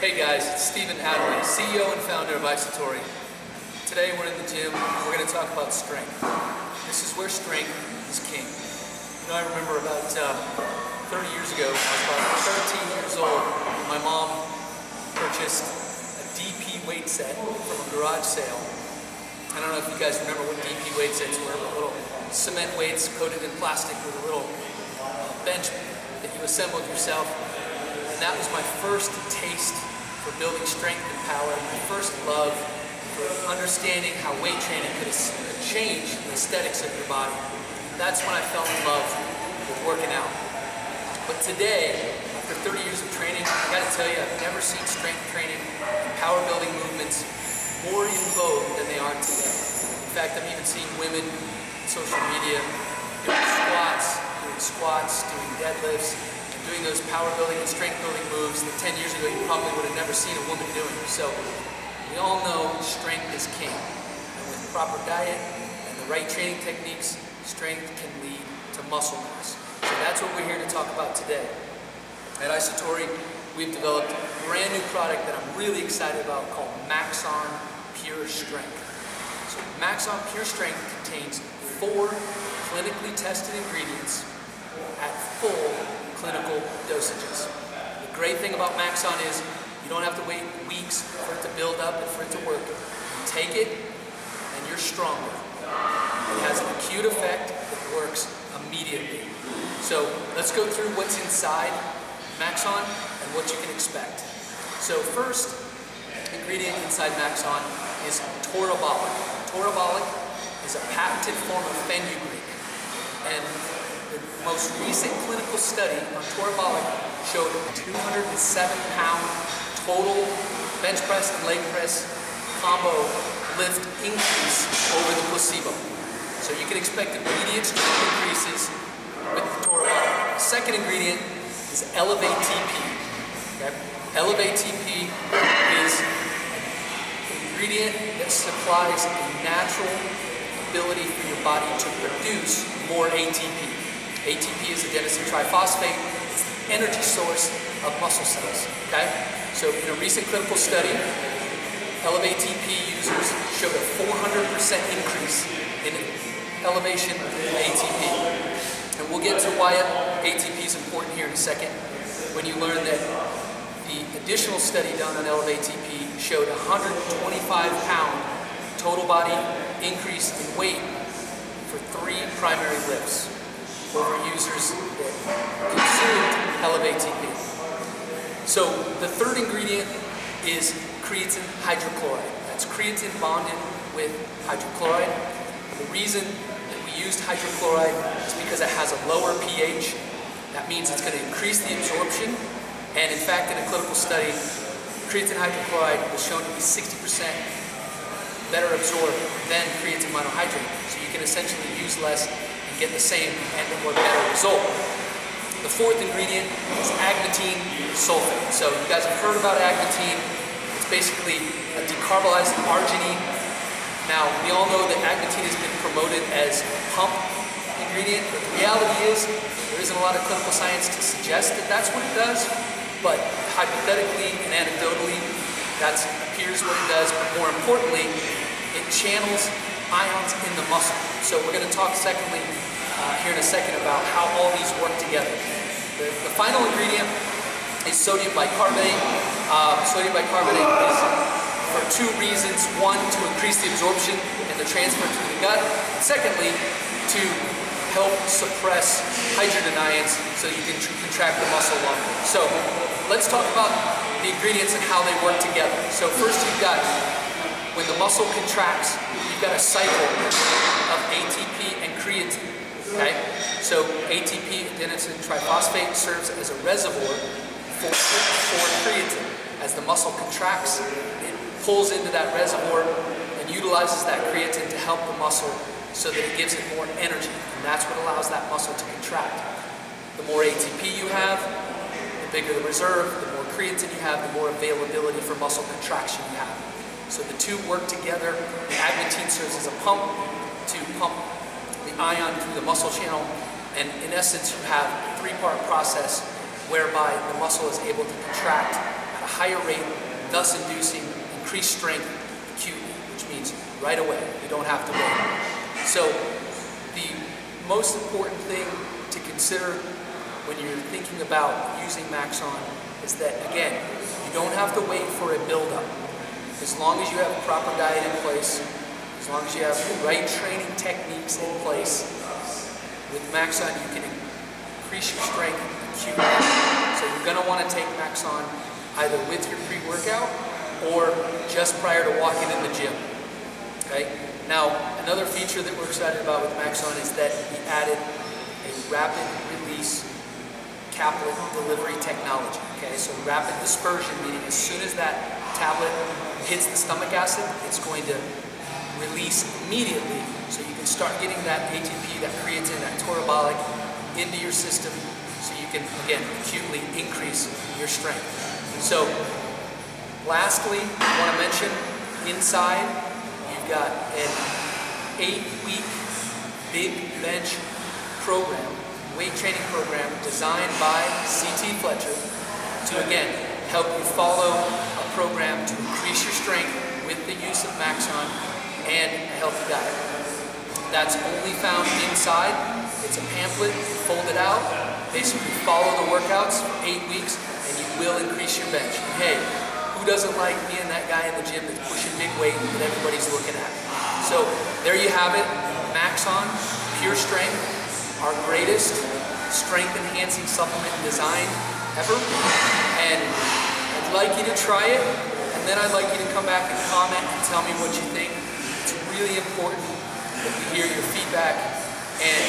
Hey guys, it's Adele, CEO and founder of iSatori. Today we're in the gym. We're going to talk about strength. This is where strength is king. You know, I remember about 30 years ago, I was about 13 years old, my mom purchased a DP weight set from a garage sale. I don't know if you guys remember what DP weight sets were, but little cement weights coated in plastic with a little bench that you assembled yourself. And that was my first taste for building strength and power, my first love for understanding how weight training could change the aesthetics of your body. That's when I fell in love with working out. But today, after 30 years of training, I gotta tell you, I've never seen strength training and power building movements more in vogue than they are today. In fact, I'm even seeing women on social media doing squats, doing deadlifts, doing those power building and strength building moves that 10 years ago you probably would have never seen a woman doing. So we all know strength is king. And with proper diet and the right training techniques, strength can lead to muscle mass. So that's what we're here to talk about today. At iSatori, we've developed a brand new product that I'm really excited about called MAXON Pure Strength. So MAXON Pure Strength contains 4 clinically tested ingredients at full clinical dosages. The great thing about MAXON is you don't have to wait weeks for it to build up and for it to work. You take it and you're stronger. It has an acute effect that works immediately. So let's go through what's inside MAXON and what you can expect. So first ingredient inside MAXON is torabolic. Torabolic is a patented form of fenugreek. And the most recent clinical study on torabolic showed a 207-pound total bench press and leg press combo lift increase over the placebo. So you can expect immediate strength increases with the torabolic. The second ingredient is Elevate TP. Okay? Elevate TP is an ingredient that supplies a natural ability for your body to produce more ATP. ATP is adenosine triphosphate. It's the energy source of muscle cells, okay? So in a recent clinical study, Elevate TP users showed a 400% increase in elevation of ATP. And we'll get to why ATP is important here in a second when you learn that the additional study done on Elevate TP showed a 125-pound total body increase in weight for 3 primary lifts over users that consumed Elevate TP. So the third ingredient is creatine hydrochloride. That's creatine bonded with hydrochloride. The reason that we used hydrochloride is because it has a lower pH. That means it's going to increase the absorption. And in fact, in a clinical study, creatine hydrochloride was shown to be 60% better absorbed than creatine monohydrate. So you can essentially use less and get the same and a more better result. The fourth ingredient is agmatine sulfate. So you guys have heard about agmatine. It's basically a decarbolized arginine. Now, we all know that agmatine has been promoted as a pump ingredient, but the reality is there isn't a lot of clinical science to suggest that that's what it does, but hypothetically and anecdotally, that appears what it does, but more importantly, it channels ions in the muscle. So we're going to talk secondly here in a second about how all these work together. The final ingredient is sodium bicarbonate. Sodium bicarbonate is for 2 reasons. One, to increase the absorption and the transfer through the gut. And secondly, to help suppress hydrogen ions so you can contract the muscle longer. So let's talk about the ingredients and how they work together. So first you've got, when the muscle contracts, you've got a cycle of ATP and creatine, okay? So ATP, adenosine triphosphate, serves as a reservoir for creatine. As the muscle contracts, it pulls into that reservoir and utilizes that creatine to help the muscle so that it gives it more energy, and that's what allows that muscle to contract. The more ATP you have, the bigger the reserve, the more creatine you have, the more availability for muscle contraction you have. So the two work together. The agmatine serves as a pump to pump the ion through the muscle channel, and in essence you have a 3-part process whereby the muscle is able to contract at a higher rate, thus inducing increased strength acutely, which means right away. You don't have to wait. So the most important thing to consider when you're thinking about using MAXON is that, again, you don't have to wait for a buildup. As long as you have a proper diet in place, as long as you have the right training techniques in place, with MAXON you can increase your strength acutely. So you're going to want to take MAXON either with your pre-workout or just prior to walking in the gym. Okay? Now, another feature that we're excited about with MAXON is that we added a rapid release caplet delivery technology. Okay, so rapid dispersion, meaning as soon as that tablet hits the stomach acid, it's going to release immediately, so you can start getting that ATP, that creatine, that torabolic into your system, so you can, again, acutely increase your strength. So, lastly, I want to mention, inside, you've got an 8-week big bench program, weight training program designed by CT Fletcher to, again, help you follow a program to increase your strength with the use of MAXON and a healthy diet. That's only found inside. It's a pamphlet, you fold it out, basically follow the workouts for 8 weeks, and you will increase your bench. And hey, who doesn't like being that guy in the gym that's pushing big weight that everybody's looking at? So there you have it, MAXON Pure Strength, our greatest strength-enhancing supplement design ever. And I'd like you to try it, and then I'd like you to come back and comment and tell me what you think. It's really important that we hear your feedback, and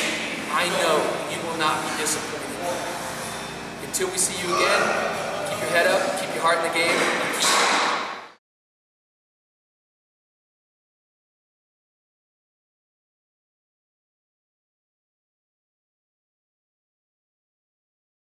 I know you will not be disappointed. Until we see you again, keep your head up, keep your heart in the game, and keep